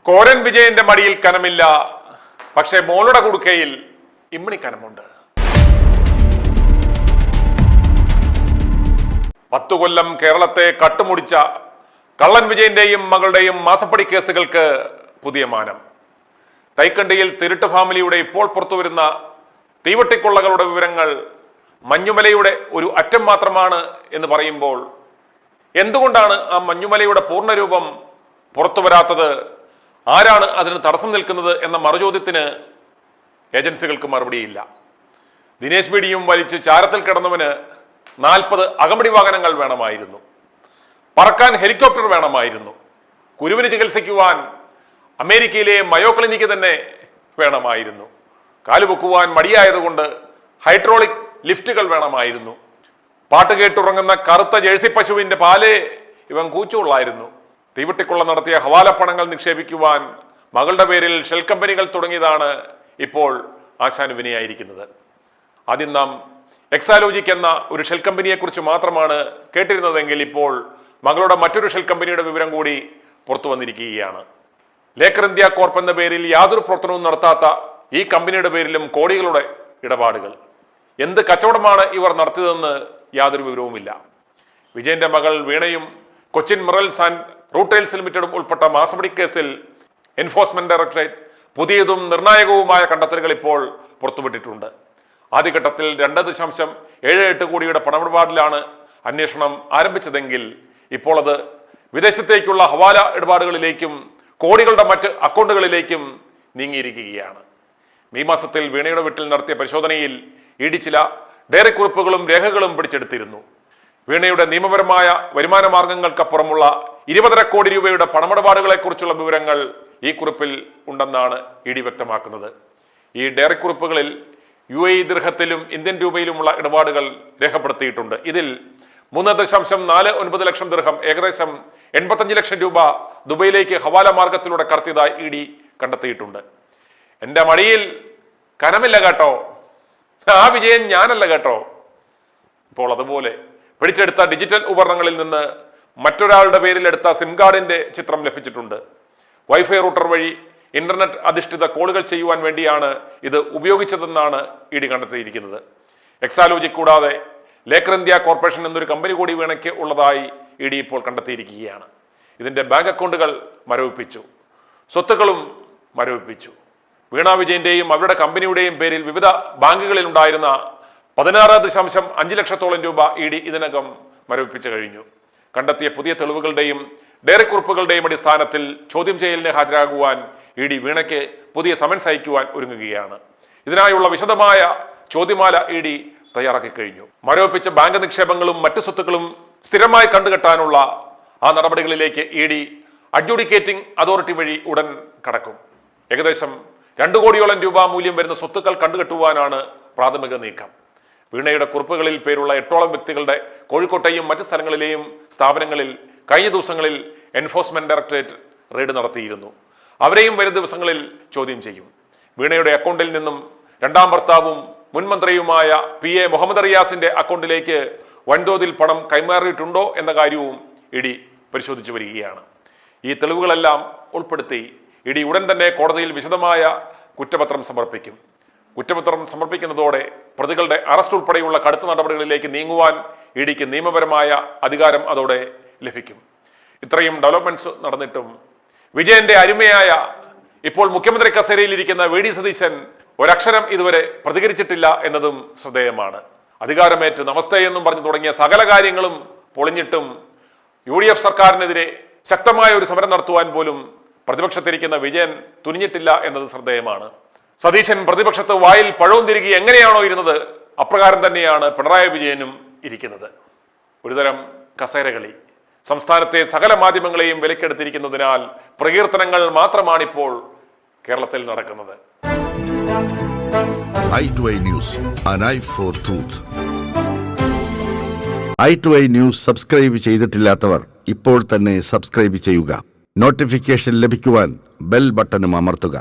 കോരൻ വിജയന്റെ മടിയിൽ കനമില്ല, പക്ഷേ മോളുടെ കുടുക്കയിൽ ഇമ്മിണി കനമുണ്ട്. 10 കൊല്ലം കേരളത്തെ കട്ടുമുടിച്ച കള്ളൻ വിജയന്റെയും മകളുടെയും മാസപ്പടി കേസുകൾക്ക് പുതിയ മാനം. തൈക്കണ്ടിയിൽ തിരുട്ട് ഫാമിലിയുടെ ഇപ്പോൾ പുറത്തുവരുന്ന തീവട്ടിക്കൊള്ളകളുടെ വിവരങ്ങൾ മഞ്ഞുമലയുടെ ഒരു അറ്റം മാത്രമാണ് എന്ന് പറയുമ്പോൾ എന്തുകൊണ്ടാണ് ആ മഞ്ഞുമലയുടെ പൂർണ്ണരൂപം പുറത്തു വരാത്തത്, ആരാണ് അതിന് തടസ്സം നിൽക്കുന്നത് എന്ന മറുചോദ്യത്തിന് ഏജൻസികൾക്ക് മറുപടിയില്ല. ദിനേശ് ബീഡിയും വലിച്ച് ചാരത്തിൽ കിടന്നവന് 40 അകമ്പടി വാഹനങ്ങൾ വേണമായിരുന്നു, പറക്കാൻ ഹെലികോപ്റ്റർ വേണമായിരുന്നു, കുരുവിന് ചികിത്സിക്കുവാൻ അമേരിക്കയിലെ മയോ ക്ലിനിക്ക് തന്നെ വേണമായിരുന്നു, കാലുപൊക്കുവാൻ മടിയായതുകൊണ്ട് ഹൈഡ്രോളിക് ലിഫ്റ്റുകൾ വേണമായിരുന്നു, പാട്ട് കേട്ടുറങ്ങുന്ന കറുത്ത ജേഴ്സി പശുവിന്റെ പാലേ ഇവൻ കൂച്ചുകൊള്ളായിരുന്നു. തീവട്ടിക്കൊള്ള നടത്തിയ ഹവാല പണങ്ങൾ നിക്ഷേപിക്കുവാൻ മകളുടെ പേരിൽ ഷെൽ കമ്പനികൾ തുടങ്ങിയതാണ് ഇപ്പോൾ ആശാനുവിനെയായിരിക്കുന്നത്. ആദ്യം നാം എക്സാലോജിക് എന്ന ഒരു ഷെൽ കമ്പനിയെ കുറിച്ച് മാത്രമാണ് കേട്ടിരുന്നതെങ്കിൽ ഇപ്പോൾ മകളുടെ മറ്റൊരു ഷെൽ കമ്പനിയുടെ വിവരം കൂടി പുറത്തു വന്നിരിക്കുകയാണ്. ലേക്കർ ഇന്ത്യ കോർപ്പ് എന്ന പേരിൽ യാതൊരു പ്രവർത്തനവും നടത്താത്ത ഈ കമ്പനിയുടെ പേരിലും കോടികളുടെ ഇടപാടുകൾ. എന്ത് കച്ചവടമാണ് ഇവർ നടത്തിയതെന്ന് യാതൊരു വിവരവുമില്ല. വിജയന്റെ മകൾ വീണയും കൊച്ചിൻ മിറൽസ് ആൻഡ് റൂട്ടെയിൽസ് ലിമിറ്റഡും ഉൾപ്പെട്ട മാസപ്പടി കേസിൽ എൻഫോഴ്സ്മെന്റ് ഡയറക്ടറേറ്റ് പുതിയതും നിർണായകവുമായ കണ്ടെത്തലുകൾ ഇപ്പോൾ പുറത്തുവിട്ടിട്ടുണ്ട്. ആദ്യഘട്ടത്തിൽ 2.78 കോടിയുടെ പണമിടപാടിലാണ് അന്വേഷണം ആരംഭിച്ചതെങ്കിൽ ഇപ്പോൾ അത് വിദേശത്തേക്കുള്ള ഹവാല ഇടപാടുകളിലേക്കും കോടികളുടെ മറ്റ് അക്കൗണ്ടുകളിലേക്കും നീങ്ങിയിരിക്കുകയാണ്. മെയ് മാസത്തിൽ വീണയുടെ വീട്ടിൽ നടത്തിയ പരിശോധനയിൽ ഇഡി ചില ഡയറി കുറിപ്പുകളും രേഖകളും പിടിച്ചെടുത്തിരുന്നു. വീണയുടെ നിയമപരമായ വരുമാന മാർഗങ്ങൾക്കപ്പുറമുള്ള 20.5 കോടി രൂപയുടെ പണമിടപാടുകളെ കുറിച്ചുള്ള വിവരങ്ങൾ ഈ കുറിപ്പിൽ ഉണ്ടെന്നാണ് ഇഡി വ്യക്തമാക്കുന്നത്. ഈ ഡയറി കുറിപ്പുകളിൽ UAE ദിർഹത്തിലും ഇന്ത്യൻ രൂപയിലുമുള്ള ഇടപാടുകൾ രേഖപ്പെടുത്തിയിട്ടുണ്ട്. ഇതിൽ 3.49 ലക്ഷം ദിർഹം, ഏകദേശം 85 ലക്ഷം രൂപ ദുബൈയിലേക്ക് ഹവാല മാർഗത്തിലൂടെ കടത്തിയതായി ഇഡി കണ്ടെത്തിയിട്ടുണ്ട്. എന്റെ മടിയിൽ കനമില്ല കേട്ടോ, ആ വിജയൻ ഞാനല്ല കേട്ടോ. ഇപ്പോൾ അതുപോലെ പിടിച്ചെടുത്ത ഡിജിറ്റൽ ഉപകരണങ്ങളിൽ നിന്ന് മറ്റൊരാളുടെ പേരിൽ എടുത്ത സിം കാർഡിന്റെ ചിത്രം ലഭിച്ചിട്ടുണ്ട്. വൈഫൈ റൂട്ടർ വഴി ഇന്റർനെറ്റ് അധിഷ്ഠിത കോളുകൾ ചെയ്യുവാൻ വേണ്ടിയാണ് ഇത് ഉപയോഗിച്ചതെന്നാണ് ഇഡി കണ്ടെത്തിയിരിക്കുന്നത്. എക്സാലോജിക് കൂടാതെ ലേക്കർ ഇന്ത്യ കോർപ്പറേഷൻ എന്നൊരു കമ്പനി കൂടി വീണയ്ക്ക് ഉള്ളതായി ഇഡി ഇപ്പോൾ കണ്ടെത്തിയിരിക്കുകയാണ്. ഇതിന്റെ ബാങ്ക് അക്കൗണ്ടുകൾ മരവിപ്പിച്ചു, സ്വത്തുക്കളും മരവിപ്പിച്ചു. വീണ വിജയന്റെയും അവരുടെ കമ്പനിയുടെയും പേരിൽ വിവിധ ബാങ്കുകളിൽ ഉണ്ടായിരുന്ന 16.5 ലക്ഷത്തോളം രൂപ ഇഡി ഇതിനകം മരവിപ്പിച്ചു കഴിഞ്ഞു. കണ്ടെത്തിയ പുതിയ തെളിവുകളുടെയും ഡയറി കുറിപ്പുകളുടെയും അടിസ്ഥാനത്തിൽ ചോദ്യം ചെയ്യലിന് ഹാജരാകുവാൻ ഇഡി വീണയ്ക്ക് പുതിയ സമൻസ് അയക്കുവാൻ ഒരുങ്ങുകയാണ്. ഇതിനായുള്ള വിശദമായ ചോദ്യമാല ഇഡി തയ്യാറാക്കി കഴിഞ്ഞു. മരവിപ്പിച്ച ബാങ്ക് നിക്ഷേപങ്ങളും മറ്റു സ്വത്തുക്കളും സ്ഥിരമായി കണ്ടുകെട്ടാനുള്ള ആ നടപടികളിലേക്ക് ഇഡി അഡ്ജുഡിക്കേറ്റിംഗ് അതോറിറ്റി വഴി ഉടൻ കടക്കും. ഏകദേശം 2 കോടിയോളം രൂപ മൂല്യം വരുന്ന സ്വത്തുക്കൾ കണ്ടുകെട്ടുവാനാണ് പ്രാഥമിക നീക്കം. വീണയുടെ കുറിപ്പുകളിൽ പേരുള്ള 8ഓളം വ്യക്തികളുടെ കോഴിക്കോട്ടെയും മറ്റു സ്ഥലങ്ങളിലെയും സ്ഥാപനങ്ങളിൽ കഴിഞ്ഞ ദിവസങ്ങളിൽ എൻഫോഴ്സ്മെന്റ് ഡയറക്ടറേറ്റ് റെയ്ഡ് നടത്തിയിരുന്നു. അവരെയും വരും ദിവസങ്ങളിൽ ചോദ്യം ചെയ്യും. വീണയുടെ അക്കൗണ്ടിൽ നിന്നും രണ്ടാം ഭർത്താവും മുൻ മന്ത്രിയുമായ PA മുഹമ്മദ് റിയാസിന്റെ അക്കൗണ്ടിലേക്ക് വൻതോതിൽ പണം കൈമാറിയിട്ടുണ്ടോ എന്ന കാര്യവും ഇഡി പരിശോധിച്ചു വരികയാണ്. ഈ തെളിവുകളെല്ലാം ഉൾപ്പെടുത്തി ഇഡി ഉടൻ തന്നെ കോടതിയിൽ വിശദമായ കുറ്റപത്രം സമർപ്പിക്കും. കുറ്റപത്രം സമർപ്പിക്കുന്നതോടെ പ്രതികളുടെ അറസ്റ്റ് ഉൾപ്പെടെയുള്ള കടുത്ത നടപടികളിലേക്ക് നീങ്ങുവാൻ ഇഡിക്ക് നിയമപരമായ അധികാരം അതോടെ ലഭിക്കും. ഇത്രയും ഡെവലപ്മെന്റ്സ് നടന്നിട്ടും വിജയന്റെ അരുമയായ ഇപ്പോൾ മുഖ്യമന്ത്രി കസേരയിൽ ഇരിക്കുന്ന VD സതീശൻ ഒരക്ഷരം ഇതുവരെ പ്രതികരിച്ചിട്ടില്ല എന്നതും ശ്രദ്ധേയമാണ്. അധികാരമേറ്റ് നമസ്തേ എന്നും പറഞ്ഞു തുടങ്ങിയ സകല കാര്യങ്ങളും പൊളിഞ്ഞിട്ടും UDF സർക്കാരിനെതിരെ ശക്തമായ ഒരു സമരം നടത്തുവാൻ പോലും പ്രതിപക്ഷത്തിരിക്കുന്ന വിജയൻ തുനിഞ്ഞിട്ടില്ല എന്നത് ശ്രദ്ധേയമാണ്. സതീശൻ പ്രതിപക്ഷത്ത് വായിൽ പഴവും തിരികെ എങ്ങനെയാണോ ഇരുന്നത്, അപ്രകാരം തന്നെയാണ് പിണറായി വിജയനും ഇരിക്കുന്നത്. ഒരുതരം കസേരകളി. സംസ്ഥാനത്തെ സകല മാധ്യമങ്ങളെയും വിലക്കെടുത്തിരിക്കുന്നതിനാൽ പ്രകീർത്തനങ്ങൾ മാത്രമാണിപ്പോൾ കേരളത്തിൽ നടക്കുന്നത്. i2i News, an eye for truth. i2i News subscribe ചെയ്തിട്ടില്ലാത്തവർ ഇപ്പോൾ തന്നെ സബ്സ്ക്രൈബ് ചെയ്യുക. നോട്ടിഫിക്കേഷൻ ലഭിക്കുവാൻ ബെൽ ബട്ടണും അമർത്തുക.